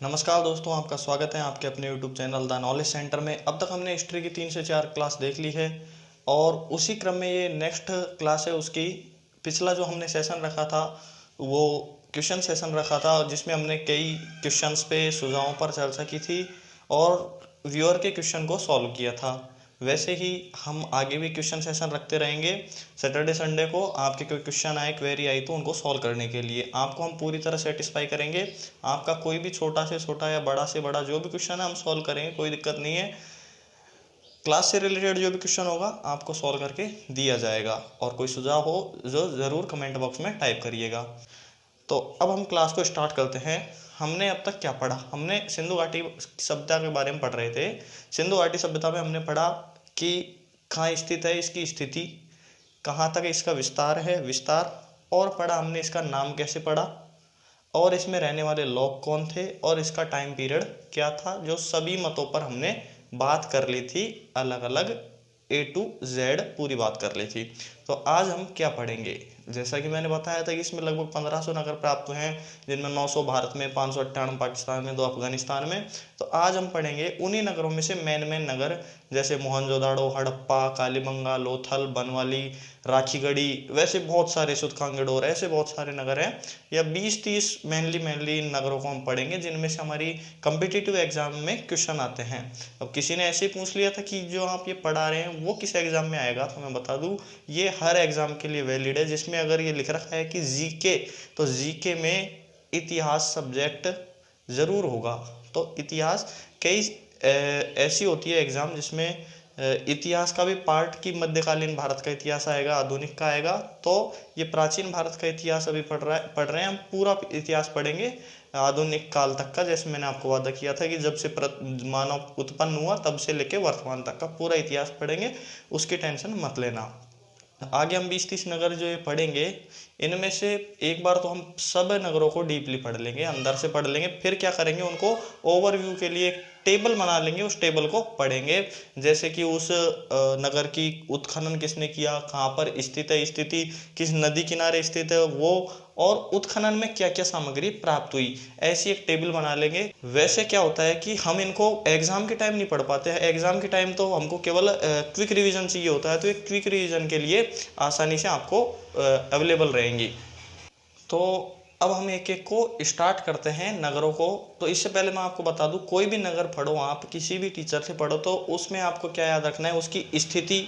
नमस्कार दोस्तों, आपका स्वागत है आपके अपने YouTube channel the knowledge centre में। अब तक हमने हिस्ट्री की 3 से 4 क्लास देख ली है और उसी क्रम में ये नेक्स्ट क्लास है उसकी। पिछला जो हमने सेशन रखा था वो क्वेश्चन सेशन रखा था, जिसमें हमने कई क्वेश्चंस पे सुझावों पर चर्चा की थी और व्यूअर के क्वेश्चन को सॉल्व किया था। वैसे ही हम आगे भी क्वेश्चन सेशन रखते रहेंगे। सैटरडे संडे को आपके कोई क्वेश्चन आए, क्वेरी आई तो उनको सॉल्व करने के लिए आपको हम पूरी तरह सेटिस्फाई करेंगे। आपका कोई भी छोटा से छोटा या बड़ा से बड़ा जो भी क्वेश्चन है हम सॉल्व करेंगे, कोई दिक्कत नहीं है। क्लास से रिलेटेड जो भी क्वेश्चन होगा आपको सॉल्व करके दिया जाएगा और कोई सुझाव हो जो ज़रूर कमेंट बॉक्स में टाइप करिएगा। तो अब हम क्लास को स्टार्ट करते हैं। हमने अब तक क्या पढ़ा? हमने सिंधु घाटी सभ्यता के बारे में पढ़ रहे थे। सिंधु घाटी सभ्यता में हमने पढ़ा कि कहाँ स्थित है इसकी स्थिति, कहाँ तक इसका विस्तार है विस्तार, और पढ़ा हमने इसका नाम कैसे पढ़ा और इसमें रहने वाले लोग कौन थे और इसका टाइम पीरियड क्या था। जो सभी मतों पर हमने बात कर ली थी, अलग अलग A to Z पूरी बात कर ली थी। तो आज हम क्या पढ़ेंगे? जैसा कि मैंने बताया था कि इसमें लगभग 1500 नगर प्राप्त हुए हैं, जिनमें 900 भारत में, 598 पाकिस्तान में, 2 अफगानिस्तान में। तो आज हम पढ़ेंगे उन्हीं नगरों में से मेन नगर, जैसे मोहनजोदाड़ो, हड़प्पा, कालीबंगा, लोथल, बनवाली, राखीगढ़ी, वैसे बहुत सारे, सुतखांगडोर, ऐसे बहुत सारे नगर हैं। या 20-30 मेनली इन नगरों को हम पढ़ेंगे जिनमें से हमारी कम्पिटिटिव एग्जाम में क्वेश्चन आते हैं। अब किसी ने ऐसे ही पूछ लिया था कि जो आप ये पढ़ा रहे हैं वो किस एग्जाम में आएगा, तो मैं बता दूं ये हर एग्जाम के लिए वैलिड है। जिसमें अगर ये लिख रखा है कि जीके, तो जीके में इतिहास सब्जेक्ट ज़रूर होगा। तो इतिहास कई ऐसी होती है एग्ज़ाम जिसमें इतिहास का भी पार्ट की मध्यकालीन भारत का इतिहास आएगा, आधुनिक का आएगा। तो ये प्राचीन भारत का इतिहास अभी पढ़ रहे हैं हम, पूरा इतिहास पढ़ेंगे आधुनिक काल तक का। जैसे मैंने आपको वादा किया था कि जब से मानव उत्पन्न हुआ तब से लेके वर्तमान तक का पूरा इतिहास पढ़ेंगे, उसकी टेंशन मत लेना। आगे हम 20-30 नगर जो ये पढ़ेंगे, इनमें से एक बार तो हम सब नगरों को डीपली पढ़ लेंगे, अंदर से पढ़ लेंगे। फिर क्या करेंगे, उनको ओवरव्यू के लिए एक टेबल बना लेंगे, उस टेबल को पढ़ेंगे। जैसे कि उस नगर की उत्खनन किसने किया, कहाँ पर स्थित है, स्थिति किस नदी किनारे स्थित है वो, और उत्खनन में क्या क्या सामग्री प्राप्त हुई, ऐसी एक टेबल बना लेंगे। वैसे क्या होता है कि हम इनको एग्जाम के टाइम नहीं पढ़ पाते हैं। एग्जाम के टाइम तो हमको केवल क्विक रिवीजन चाहिए होता है, तो एक क्विक रिवीजन के लिए आसानी से आपको अवेलेबल रहेंगी। तो अब हम एक एक को स्टार्ट करते हैं नगरों को। तो इससे पहले मैं आपको बता दूं, कोई भी नगर पढ़ो आप, किसी भी टीचर से पढ़ो, तो उसमें आपको क्या याद रखना है, उसकी स्थिति,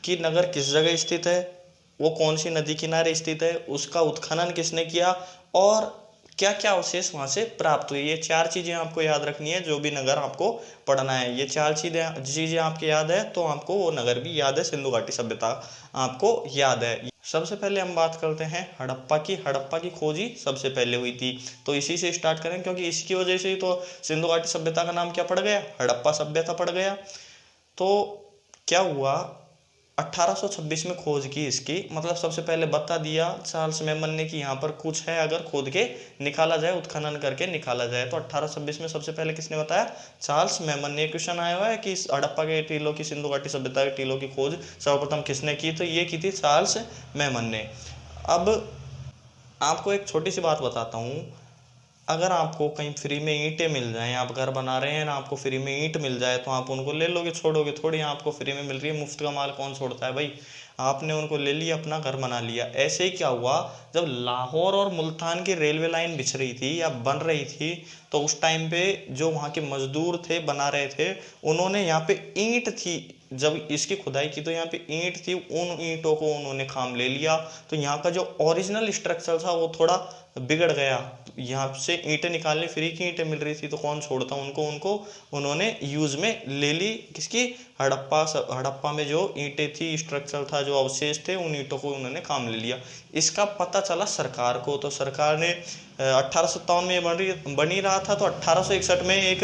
कि नगर किस जगह स्थित है, वो कौन सी नदी किनारे स्थित है, उसका उत्खनन किसने किया, और क्या क्या अवशेष वहाँ से प्राप्त हुई। ये 4 चीज़ें आपको याद रखनी है जो भी नगर आपको पढ़ना है। ये 4 चीज़ें आपके याद है तो आपको वो नगर भी याद है, सिंधु घाटी सभ्यता आपको याद है। सबसे पहले हम बात करते हैं हड़प्पा की। हड़प्पा की खोज ही सबसे पहले हुई थी, तो इसी से स्टार्ट करें, क्योंकि इसकी वजह से ही तो सिंधु घाटी सभ्यता का नाम क्या पड़ गया, हड़प्पा सभ्यता पड़ गया। तो क्या हुआ, 1826 में खोज की इसकी, मतलब सबसे पहले बता दिया चार्ल्स मेमन ने कि यहाँ पर कुछ है, अगर खोद के निकाला जाए, उत्खनन करके निकाला जाए। तो 1826 में सबसे पहले किसने बताया, चार्ल्स मेमन ने। क्वेश्चन आया हुआ है कि हड़प्पा के टीलों की, सिंधु घाटी सभ्यता के टीलों की खोज सर्वप्रथम किसने की, तो ये की थी चार्ल्स मेमन ने। अब आपको एक छोटी सी बात बताता हूँ, अगर आपको कहीं फ्री में ईंटें मिल जाएं, आप घर बना रहे हैं ना, आपको फ्री में ईंट मिल जाए तो आप उनको ले लोगे, छोड़ोगे थोड़ी? आपको फ्री में मिल रही है, मुफ्त का माल कौन छोड़ता है भाई। आपने उनको ले लिया, अपना घर बना लिया। ऐसे ही क्या हुआ, जब लाहौर और मुल्तान की रेलवे लाइन बिछ रही थी या बन रही थी, तो उस टाइम पे जो वहाँ के मजदूर थे, बना रहे थे, उन्होंने यहाँ पे ईंट थी, जब इसकी खुदाई की तो यहाँ पे ईंट थी, उन ईंटों को उन्होंने काम ले लिया। तो यहाँ का जो ओरिजिनल स्ट्रक्चर था वो थोड़ा बिगड़ गया। यहाँ से ईंटें निकालने, फ्री की ईंटें मिल रही थी तो कौन छोड़ता उनको, उनको उन्होंने यूज में ले ली। किसकी, हड़प्पा में जो ईंटें थी, स्ट्रक्चर था, जो अवशेष थे, उन ईंटों को उन्होंने काम ले लिया। इसका पता चला सरकार को, तो सरकार ने 1857 में बन ही रहा था, तो 1861 में एक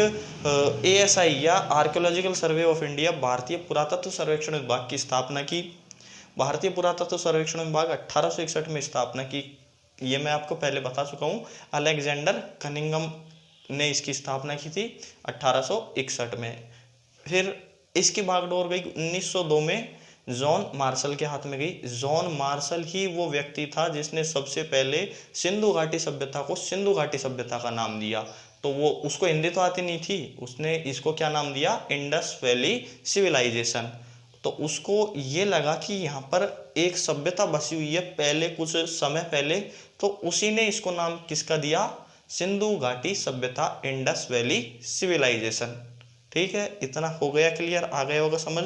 ASI या आर्कियोलॉजिकल सर्वे ऑफ इंडिया, भारतीय पुरातत्व सर्वेक्षण विभाग की स्थापना की। भारतीय पुरातत्व सर्वेक्षण विभाग 1861 में स्थापना की। ये मैं आपको पहले बता चुका हूँ, अलेक्जेंडर कनिंघम ने इसकी स्थापना की थी 1861 में। फिर इसकी बागडोर गई 1902 में जॉन मार्शल के हाथ में गई। जॉन मार्शल ही वो व्यक्ति था जिसने सबसे पहले सिंधु घाटी सभ्यता को सिंधु घाटी सभ्यता का नाम दिया। तो वो उसको हिंदी तो आती नहीं थी, उसने इसको क्या नाम दिया, इंडस वैली सिविलाइजेशन। तो उसको ये लगा कि यहाँ पर एक सभ्यता बसी हुई है पहले, कुछ समय पहले, तो उसी ने इसको नाम किसका दिया, सिंधु घाटी सभ्यता, इंडस वैली सिविलाइजेशन। ठीक है, इतना हो गया क्लियर, आ गया होगा समझ।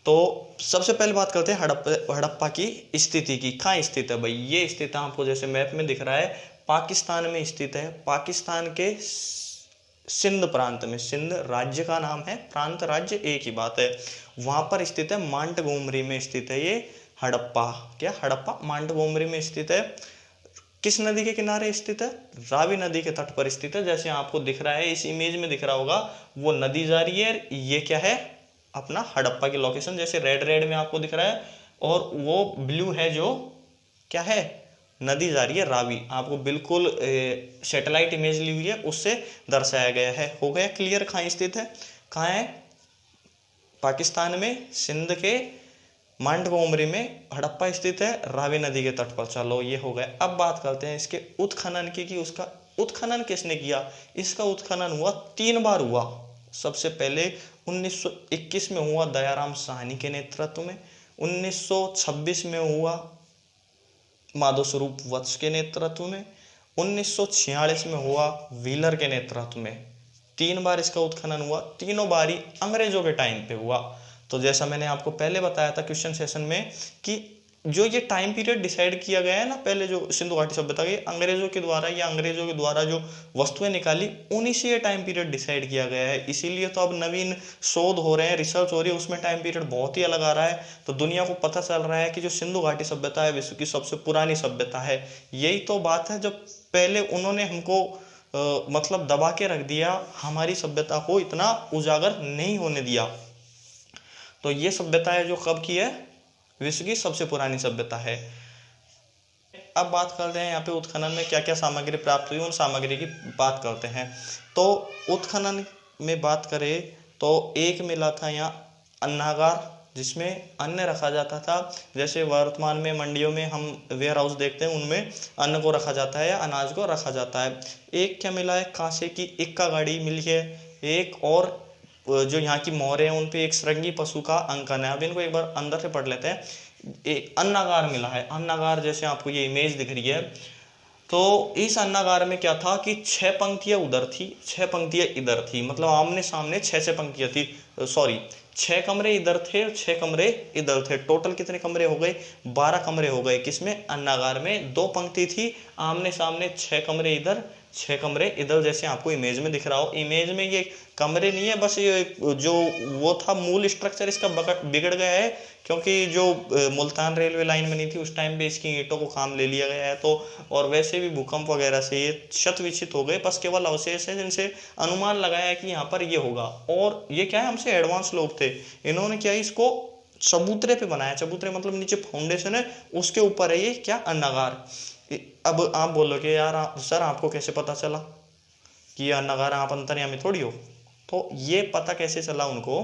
तो सबसे पहले बात करते हैं हड़प्पा की स्थिति की। कहाँ स्थित है भाई, ये स्थित है आपको जैसे मैप में दिख रहा है, पाकिस्तान में स्थित है। पाकिस्तान के सिंध प्रांत में, सिंध राज्य का नाम है, प्रांत राज्य एक ही बात है, वहां पर स्थित है। मांटगोमरी में स्थित है ये हड़प्पा। क्या, हड़प्पा मांटगोमरी में स्थित है। किस नदी के किनारे स्थित है, रावी नदी के तट पर स्थित है। जैसे आपको दिख रहा है, इस इमेज में दिख रहा होगा, वो नदी जा रही है, ये क्या है, अपना हड़प्पा की लोकेशन, जैसे रेड रेड में आपको दिख रहा है, और वो ब्लू है जो क्या है, नदी जा रही है रावी। आपको बिल्कुल सैटेलाइट इमेज ली हुई है, उससे दर्शाया गया है। हो गया क्लियर कहाँ स्थित है, कहाँ है, पाकिस्तान में सिंध के मांडगोमरी में हड़प्पा स्थित है, रावी नदी के तट पर। चलो ये हो गया। अब बात करते हैं इसके उत्खनन की, कि उसका उत्खनन किसने किया। इसका उत्खनन हुआ 3 बार हुआ। सबसे पहले 1921 में हुआ दयाराम साहनी के नेतृत्व में, 1926 में हुआ माधव स्वरूप वत्स के नेतृत्व में, 1946 में हुआ व्हीलर के नेतृत्व में। 3 बार इसका उत्खनन हुआ, तीनों बारी अंग्रेजों के टाइम पे हुआ। तो जैसा मैंने आपको पहले बताया था क्वेश्चन सेशन में, कि जो ये टाइम पीरियड डिसाइड किया गया है ना, पहले जो सिंधु घाटी सभ्यता के अंग्रेजों के द्वारा, या अंग्रेजों के द्वारा जो वस्तुएं निकाली, उन्हीं से ये टाइम पीरियड डिसाइड किया गया है। इसीलिए तो अब नवीन शोध हो रहे हैं, रिसर्च हो रही है, उसमें टाइम पीरियड बहुत ही अलग आ रहा है। तो दुनिया को पता चल रहा है कि जो सिंधु घाटी सभ्यता है विश्व की सबसे पुरानी सभ्यता है। यही तो बात है, जब पहले उन्होंने हमको मतलब दबा के रख दिया, हमारी सभ्यता को इतना उजागर नहीं होने दिया। तो ये सभ्यता है जो कब की है, विश्व की सबसे पुरानी सभ्यता है। अब बात करते हैं यहाँ पे उत्खनन में क्या क्या सामग्री प्राप्त हुई, उन सामग्री की बात करते हैं। तो उत्खनन में बात करें तो एक मिला था यहाँ अन्नागार, जिसमें अन्न रखा जाता था। जैसे वर्तमान में मंडियों में हम वेयर हाउस देखते हैं, उनमें अन्न को रखा जाता है या अनाज को रखा जाता है। एक क्या मिला है, कांसे की इक्का गाड़ी मिली है। एक और जो यहाँ की मोहरें हैं, उन पे एक श्रृंगी पशु का अंकन है। अब इनको एक बार अंदर से पढ़ लेते हैं। एक अन्नागार मिला है, अन्नागार जैसे आपको ये इमेज दिख रही है। तो इस अन्नागार में क्या था कि 6 पंक्तियां उधर थी, 6 पंक्तियां इधर थी, मतलब आमने सामने 6 पंक्तियां थी, सॉरी 6 कमरे इधर थे और 6 कमरे इधर थे। टोटल कितने कमरे हो गए, 12 कमरे हो गए। किसमें, अन्नागार में। 2 पंक्ति थी आमने सामने, 6 कमरे इधर, 6 कमरे इधर, जैसे आपको इमेज में दिख रहा हो। इमेज में ये कमरे नहीं है, बस ये जो वो था मूल स्ट्रक्चर इसका बिगड़ गया है, क्योंकि जो मुल्तान रेलवे लाइन बनी थी उस टाइम पे इसकी ईंटों को काम ले लिया गया है। तो और वैसे भी भूकंप वगैरह से ये क्षत विक्षत हो गए, बस केवल अवशेष है जिनसे अनुमान लगाया है कि यहाँ पर ये होगा। और ये क्या है, हमसे एडवांस लोग थे, इन्होंने क्या इसको चबूतरे पे बनाया। चबूतरे मतलब नीचे फाउंडेशन है, उसके ऊपर है ये क्या, अन्नागार। अब आप बोलोगे यार सर आपको कैसे पता चला कि ये अन्नागार, आप अंतर्यामी थोड़ी हो। तो ये पता कैसे चला उनको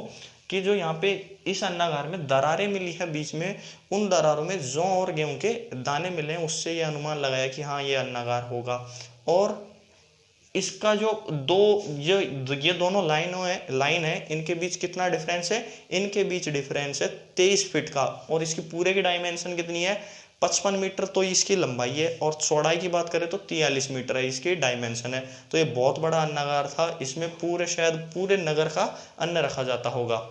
कि जो यहाँ पे इस अन्नागार में दरारें मिली है बीच में, उन दरारों में जौ और गेहूं के दाने मिले हैं, उससे ये अनुमान लगाया कि हाँ ये अन्नागार होगा। और इसका जो ये दोनों लाइन है, इनके बीच कितना डिफरेंस है, इनके बीच डिफरेंस है 23 फीट का। और इसकी पूरे की डायमेंशन कितनी है, 55 मीटर तो इसकी लंबाई है, और चौड़ाई की बात करें तो 43 मीटर है इसकी डायमेंशन है। तो ये बहुत बड़ा अन्नागार था, इसमें शायद पूरे नगर का अन्न रखा जाता होगा।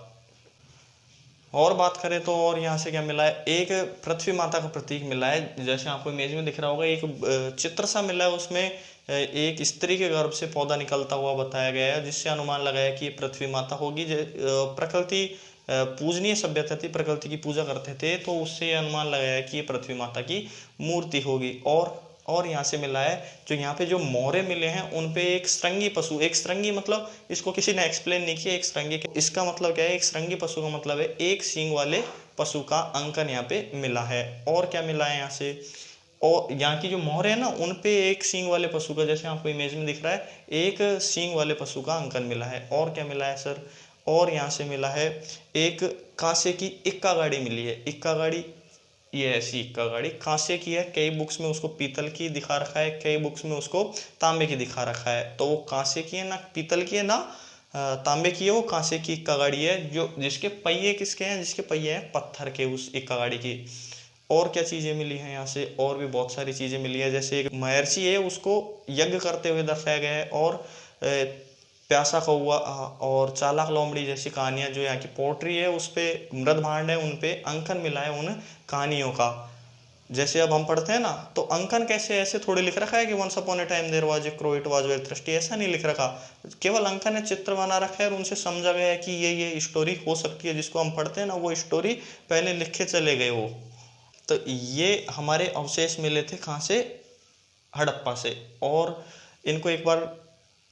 और बात करें तो और यहाँ से क्या मिला है, एक पृथ्वी माता का प्रतीक मिला है, जैसे आपको इमेज में दिख रहा होगा। एक चित्र सा मिला है, उसमें एक स्त्री के गर्भ से पौधा निकलता हुआ बताया गया है, जिससे अनुमान लगाया कि ये पृथ्वी माता होगी। प्रकृति पूजनीय सभ्यता थी, प्रकृति की पूजा करते थे, तो उससे ये अनुमान लगाया कि ये पृथ्वी माता की मूर्ति होगी। और यहाँ से मिला है, जो यहाँ पे जो मोहरे मिले हैं उन पे एक श्रृंगी पशु, एक श्रृंगी मतलब इसको किसी ने एक्सप्लेन नहीं किया, एक श्रृंगी इसका मतलब क्या है, एक श्रृंगी पशु का मतलब है एक सींग वाले पशु का अंकन यहाँ पे मिला है। और क्या मिला है यहाँ से, और यहाँ की जो मोहरे है ना, उन पे एक सींग वाले पशु का, जैसे आपको इमेज में दिख रहा है, एक सींग वाले पशु का अंकन मिला है। और क्या मिला है सर, और यहाँ से मिला है एक कांसे की इक्का गाड़ी मिली है। इक्का गाड़ी ये ऐसी इक्का गाड़ी कांसे की है, कई बुक्स में उसको पीतल की दिखा रखा है, कई बुक्स में उसको तांबे की दिखा रखा है। तो वो कांसे की है, ना पीतल की है, ना तांबे की है, वो कांसे की इक्का गाड़ी है, जो जिसके पहिए किसके हैं, जिसके पहिए हैं पत्थर के, उस इक्का गाड़ी की। और क्या चीजें मिली हैं यहाँ से, और भी बहुत सारी चीजें मिली है, जैसे एक महर्षि है उसको यज्ञ करते हुए दर्शाया गया है, और प्यासा कौआ और चालाक लोमड़ी जैसी कहानियां, जो यहाँ की पोट्री है उस पे मृद भांड है, उन पे अंकन मिला है उन कहानियों का। जैसे अब हम पढ़ते हैं ना, तो अंकन कैसे ऐसे थोड़ी लिख रखा है कि once upon a time there was a crow it was well thirsty, ऐसा नहीं लिख रखा। केवल अंकन ने चित्र बना रखा है और उनसे समझा गया है कि ये स्टोरी हो सकती है, जिसको हम पढ़ते हैं ना वो स्टोरी पहले लिख के चले गए वो। तो ये हमारे अवशेष मिले थे कहाँ से, हड़प्पा से। और इनको एक बार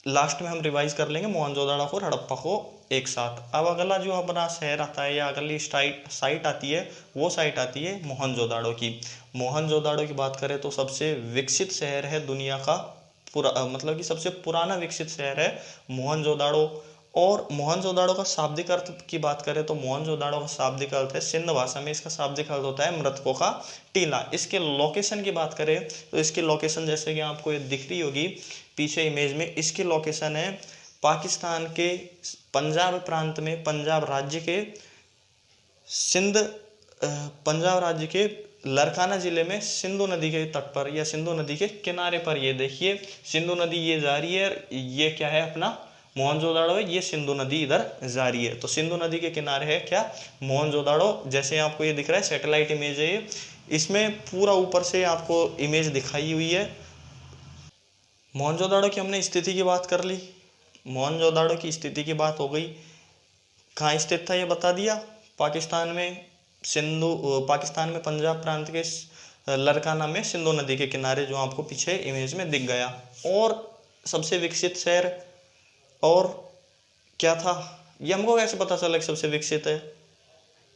लास्ट में हम रिवाइज कर लेंगे, मोहनजोदड़ो और हड़प्पा को एक साथ। अब अगला जो अपना शहर आता है या अगली साइट आती है, वो साइट आती है मोहनजोदड़ो की। मोहनजोदड़ो की बात करें तो सबसे विकसित शहर है दुनिया का, मतलब कि सबसे पुराना विकसित शहर है मोहनजोदड़ो। और मोहनजोदड़ो का शाब्दिक अर्थ की बात करें तो मोहनजोदड़ो का शाब्दिक अर्थ है, सिंध भाषा में इसका शाब्दिक अर्थ होता है मृतकों का टीला। इसके लोकेशन की बात करें तो इसकी लोकेशन जैसे कि आपको ये दिख रही होगी पीछे इमेज में, इसकी लोकेशन है पाकिस्तान के पंजाब प्रांत में, पंजाब राज्य के सिंध पंजाब राज्य के लरकाना जिले में सिंधु नदी के तट पर या सिंधु नदी के किनारे पर। ये देखिए सिंधु नदी ये जा रही है, ये क्या है अपना मोहनजोदड़ो है, ये सिंधु नदी इधर जा रही है। तो सिंधु नदी के किनारे है क्या, मोहनजोदड़ो। जैसे आपको ये दिख रहा है सैटेलाइट इमेज है ये, इसमें पूरा ऊपर से आपको इमेज दिखाई हुई है। मोहनजोदड़ो की हमने स्थिति की बात कर ली, मोहनजोदड़ो की स्थिति की बात हो गई। कहाँ स्थित था ये बता दिया, पाकिस्तान में पाकिस्तान में पंजाब प्रांत के लरकाना में सिंधु नदी के किनारे, जो आपको पीछे इमेज में दिख गया। और सबसे विकसित शहर और क्या था, ये हमको कैसे पता चला कि सबसे विकसित है,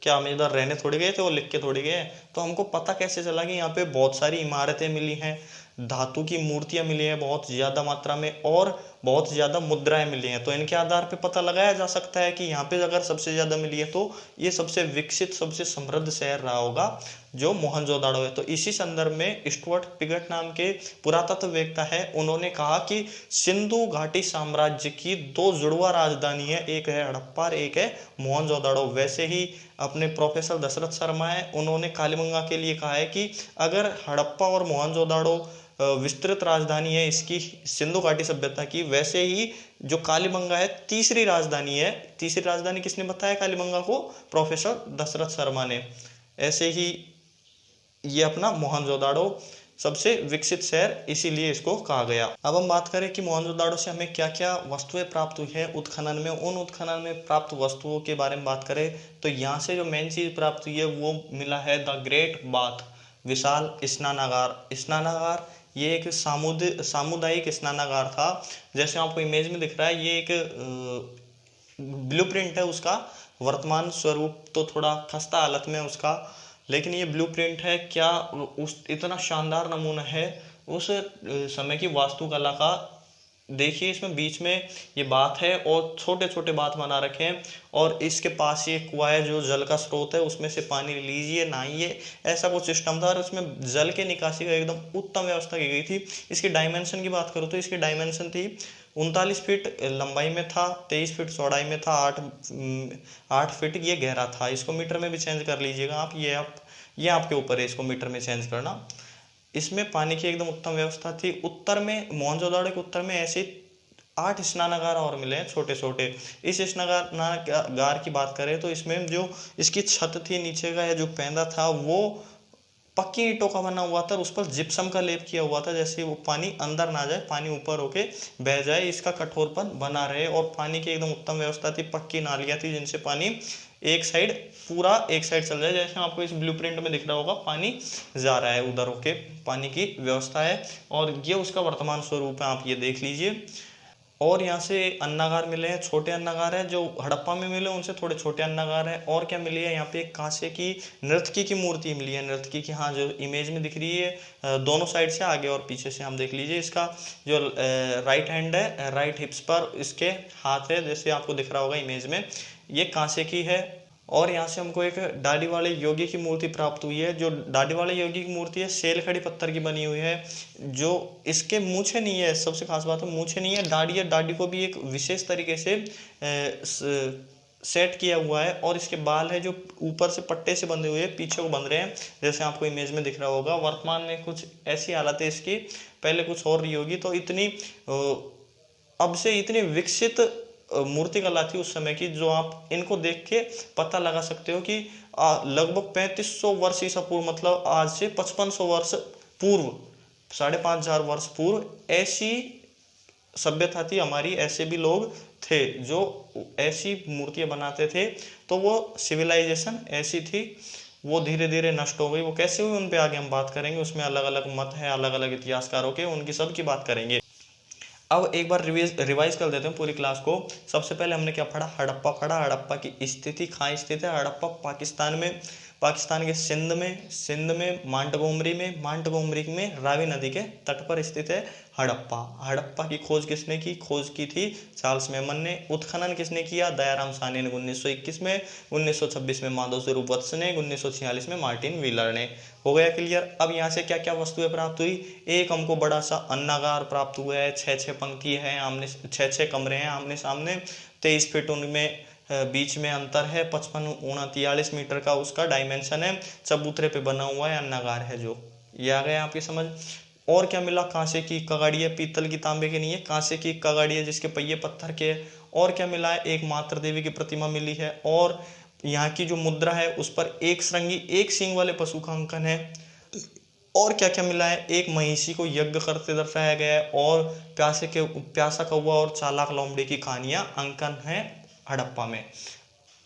क्या हम इधर रहने थोड़ी गए थे और लिख के थोड़ी गए, तो हमको पता कैसे चला कि यहाँ पे बहुत सारी इमारतें मिली हैं, धातु की मूर्तियां मिली हैं बहुत ज्यादा मात्रा में, और बहुत ज्यादा मुद्राएं मिली हैं। तो इनके आधार पे पता लगाया जा सकता है कि यहाँ पे अगर सबसे ज्यादा मिली है तो ये सबसे विकसित सबसे समृद्ध शहर रहा होगा जो मोहनजोदड़ो है। तो इसी संदर्भ में स्टुअर्ट पिगट नाम के पुरातत्ववेत्ता है, उन्होंने कहा कि सिंधु घाटी साम्राज्य की दो जुड़वा राजधानी है, एक है हड़प्पा एक है मोहनजोदड़ो। वैसे ही अपने प्रोफेसर दशरथ शर्मा है, उन्होंने कालीबंगा के लिए कहा है कि अगर हड़प्पा और मोहनजोदड़ो विस्तृत राजधानी है इसकी सिंधु घाटी सभ्यता की, वैसे ही जो कालीबंगा है तीसरी राजधानी है। तीसरी राजधानी किसने बताया कालीबंगा को, प्रोफेसर दशरथ शर्मा ने। ऐसे ही ये अपना मोहनजोदड़ो सबसे विकसित शहर इसीलिए इसको कहा गया। अब हम बात करें कि मोहनजोदड़ो से हमें क्या क्या वस्तुएं प्राप्त हुई है उत्खनन में, उन उत्खनन में प्राप्त वस्तुओं के बारे में बात करें तो यहाँ से जो मेन चीज प्राप्त हुई है वो मिला है द ग्रेट बाथ, विशाल स्नानागार। स्नानागार ये एक सामुदायिक स्नानागार था, जैसे आपको इमेज में दिख रहा है। ये एक ब्लूप्रिंट है उसका, वर्तमान स्वरूप तो थोड़ा खस्ता हालत में है उसका, लेकिन ये ब्लूप्रिंट है क्या, उस इतना शानदार नमूना है उस समय की वास्तुकला का। देखिए इसमें बीच में ये बात है और छोटे छोटे बात बना रखे हैं, और इसके पास ये कुआं है जो जल का स्रोत है, उसमें से पानी लीजिए नहाइए, ऐसा कुछ सिस्टम था। और उसमें जल के निकासी का एकदम उत्तम व्यवस्था की गई थी। इसकी डायमेंशन की बात करूँ तो इसकी डायमेंशन थी 39 फीट लंबाई में था, 23 फीट चौड़ाई में था, 8 फीट ये गहरा था। इसको मीटर में भी चेंज कर लीजिएगा आप, ये आपके ऊपर है इसको मीटर में चेंज करना। इसमें पानी की एकदम उत्तम व्यवस्था थी। उत्तर में मोहनजोदड़ो के उत्तर में ऐसे 8 स्नानागार और मिले हैं छोटे छोटे। इस स्नानागार की बात करें तो इसमें जो इसकी छत थी नीचे का या जो पैंदा था वो पक्की ईंटों का बना हुआ था, उस पर जिप्सम का लेप किया हुआ था, जैसे वो पानी अंदर ना जाए, पानी ऊपर होके बह जाए, इसका कठोरपन बना रहे। और पानी की एकदम उत्तम व्यवस्था थी, पक्की नालियां थी जिनसे पानी एक साइड चल जाए, जैसे आपको इस ब्लूप्रिंट में दिख रहा होगा पानी जा रहा है उधर होके, पानी की व्यवस्था है। और ये उसका वर्तमान स्वरूप है, आप ये देख लीजिए। और यहाँ से अन्नागार मिले हैं, छोटे अन्नागार है, जो हड़प्पा में मिले उनसे थोड़े छोटे अन्नागार है। और क्या मिली है यहाँ पे, एक कांसे की नर्तकी की मूर्ति मिली है, नर्तकी की, हाँ जो इमेज में दिख रही है दोनों साइड से, आगे और पीछे से हम देख लीजिए। इसका जो राइट हैंड है, राइट हिप्स पर इसके हाथ है, जैसे आपको दिख रहा होगा इमेज में, ये कांसे की है। और यहाँ से हमको एक दाढ़ी वाले योगी की मूर्ति प्राप्त हुई है। जो दाढ़ी वाले योगी की मूर्ति है सेल खड़ी पत्थर की बनी हुई है। जो इसके मूछें नहीं है, सबसे खास बात है मूछें नहीं है, दाढ़ी है। दाढ़ी को भी एक विशेष तरीके से सेट किया हुआ है। और इसके बाल है जो ऊपर से पट्टे से बंधे हुए हैं, पीछे को बंध रहे हैं, जैसे आपको इमेज में दिख रहा होगा। वर्तमान में कुछ ऐसी हालत है इसकी, पहले कुछ और रही होगी। तो इतनी अब से इतनी विकसित मूर्तिकला थी उस समय की, जो आप इनको देख के पता लगा सकते हो कि लगभग 3500 वर्ष ईसा पूर्व, मतलब आज से 5500 वर्ष पूर्व, 5500 वर्ष पूर्व ऐसी सभ्यता थी हमारी। ऐसे भी लोग थे जो ऐसी मूर्तियां बनाते थे। तो वो सिविलाइजेशन ऐसी थी, वो धीरे धीरे नष्ट हो गई। वो कैसे हुई उन पे आगे हम बात करेंगे। उसमें अलग अलग मत है, अलग अलग इतिहासकारों के, उनकी सब की बात करेंगे। अब एक बार रिवाइज कर देते हैं पूरी क्लास को। सबसे पहले हमने क्या पढ़ा, हड़प्पा पढ़ा। हड़प्पा की स्थिति कहाँ स्थित है, हड़प्पा पाकिस्तान में, पाकिस्तान के सिंध में मांटगोमरी में रावी नदी के तट पर स्थित है हड़प्पा। हड़प्पा की खोज किसने की, खोज की थी चार्ल्स मेमन ने। उत्खनन किसने किया, दयाराम साहनी ने 1921 में, 1926 में माधव स्वरूप वत्स ने, 1946 में मार्टिन व्हीलर ने। हो गया क्लियर। अब यहाँ से क्या क्या वस्तुएं प्राप्त हुई, एक हमको बड़ा सा अन्नागार प्राप्त हुआ है, 6 पंक्ति है, आमने 6 कमरे हैं आमने सामने, 23 फीट उनमें बीच में अंतर है, 55-39 मीटर का उसका डायमेंशन है, चबूतरे पे बना हुआ है अन्नागार है जो। ये आ गया आपकी समझ। और क्या मिला, कांसे की कगाड़ी है, पीतल की तांबे की नहीं है, कांसे की कगाड़ी है जिसके पहिए पत्थर के है। और क्या मिला है, एक मातृ देवी की प्रतिमा मिली है। और यहाँ की जो मुद्रा है उस पर एक श्रृंगी एक सींग वाले पशु का अंकन है। और क्या क्या मिला है, एक महिषी को यज्ञ करते दर्शाया गया है। और प्यासा कौवा और चालाक लोमड़ी की कहानियां अंकन है हड़प्पा में।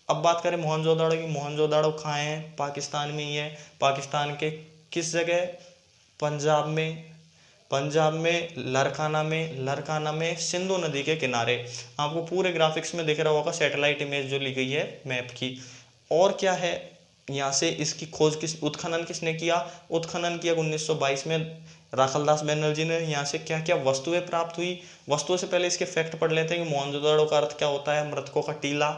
अब बात करें मोहनजोदड़ो की। मोहनजोदड़ो कहाँ है, पाकिस्तान में ही है। पाकिस्तान के किस जगह, पंजाब में लरकाना में सिंधु नदी के किनारे। आपको पूरे ग्राफिक्स में दिख रहा होगा सैटेलाइट इमेज जो ली गई है मैप की। और क्या है, यहाँ से इसकी उत्खनन किसने किया, उत्खनन किया 1922 में राखलदास बनर्जी ने। यहाँ से क्या क्या वस्तुएं प्राप्त हुई, वस्तुओं से पहले इसके फैक्ट पढ़ लेते हैं कि मोहनजोदड़ो का अर्थ क्या होता है, मृतकों का टीला।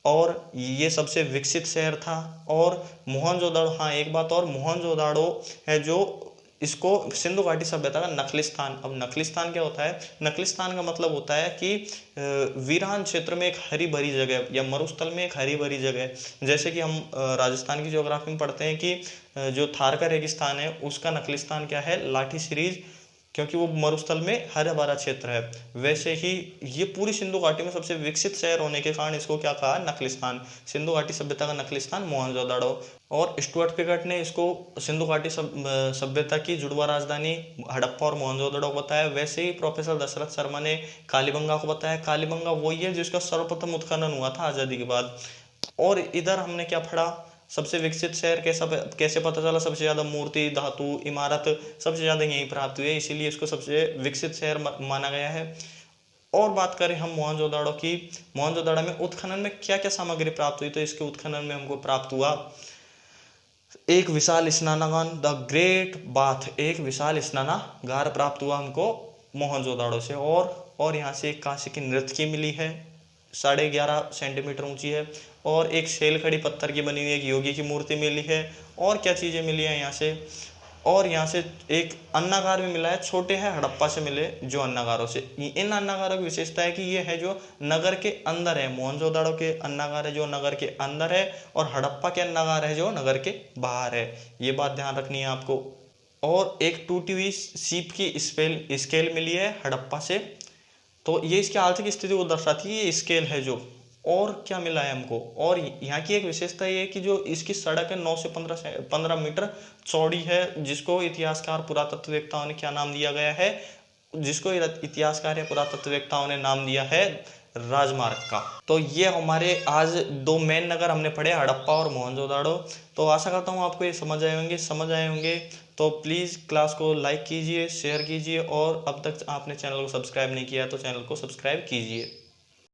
और ये सबसे विकसित शहर था। और मोहनजोदड़ो, हाँ एक बात और, मोहनजोदड़ो है जो इसको सिंधु घाटी सभ्यता का नखलिस्तान। अब नखलिस्तान क्या होता है, नखलिस्तान का मतलब होता है कि वीरान क्षेत्र में एक हरी भरी जगह, या मरुस्थल में एक हरी भरी जगह। जैसे कि हम राजस्थान की ज्योग्राफी में पढ़ते हैं कि जो थार का रेगिस्तान है उसका नखलिस्तान क्या है, लाठी सीरीज, क्योंकि वो मरुस्थल में हरा भरा क्षेत्र है। वैसे ही ये पूरी सिंधु घाटी में सबसे विकसित शहर होने के कारण इसको क्या कहा, नखलिस्तान। सिंधु घाटी सभ्यता का नखलिस्तान मोहनजोदड़ो। और स्टुअर्ट पिगट ने इसको सिंधु घाटी सभ्यता की जुड़वा राजधानी हड़प्पा और मोहनजोदड़ो को बताया। वैसे ही प्रोफेसर दशरथ शर्मा ने कालीबंगा को बताया। कालीबंगा वही है जिसका सर्वप्रथम उत्खनन हुआ था आज़ादी के बाद। और इधर हमने क्या पढ़ा, सबसे विकसित शहर कैसे पता चला, सबसे ज्यादा मूर्ति, धातु, इमारत सबसे ज्यादा यहीं प्राप्त हुई है, इसीलिए इसको सबसे विकसित शहर माना गया है। और बात करें हम मोहनजोदड़ो की, मोहनजोदड़ो में उत्खनन में क्या क्या सामग्री प्राप्त हुई, तो इसके उत्खनन में हमको प्राप्त हुआ एक विशाल स्नानागार, द ग्रेट बाथ, एक विशाल स्नानागार प्राप्त हुआ हमको मोहनजोदड़ो से। और यहाँ से एक कांसे की नृत्य मिली है, 11.5 सेंटीमीटर ऊंची है। और एक सेल खड़ी पत्थर की बनी हुई एक योगी की मूर्ति मिली है। और क्या चीज़ें मिली हैं यहाँ से, और यहाँ से एक अन्नागार भी मिला है, छोटे हैं हड़प्पा से मिले जो अन्नागारों से। इन अन्नागारों की विशेषता है कि ये है जो नगर के अंदर है। मोहनजोदड़ो के अन्नागार है जो नगर के अंदर है, और हड़प्पा के अन्नागार है जो नगर के बाहर है। ये बात ध्यान रखनी है आपको। और एक टूटी हुई सीप की स्केल मिली है हड़प्पा से, तो ये इसकी आर्थिक स्थिति को दर्शाती है, ये स्केल है जो। और क्या मिला है हमको, और यहाँ की एक विशेषता ये है कि जो इसकी सड़क है 9 से 15 मीटर चौड़ी है, जिसको इतिहासकार पुरातत्ववेत्ताओं ने क्या नाम दिया गया है, जिसको इतिहासकार या पुरातत्ववेत्ताओं ने नाम दिया है राजमार्ग का। तो ये हमारे आज 2 मेन नगर हमने पढ़े, हड़प्पा और मोहनजोदड़ो। तो आशा करता हूँ आपको ये समझ आए होंगे। तो प्लीज़ क्लास को लाइक कीजिए, शेयर कीजिए, और अब तक आपने चैनल को सब्सक्राइब नहीं किया है तो चैनल को सब्सक्राइब कीजिए।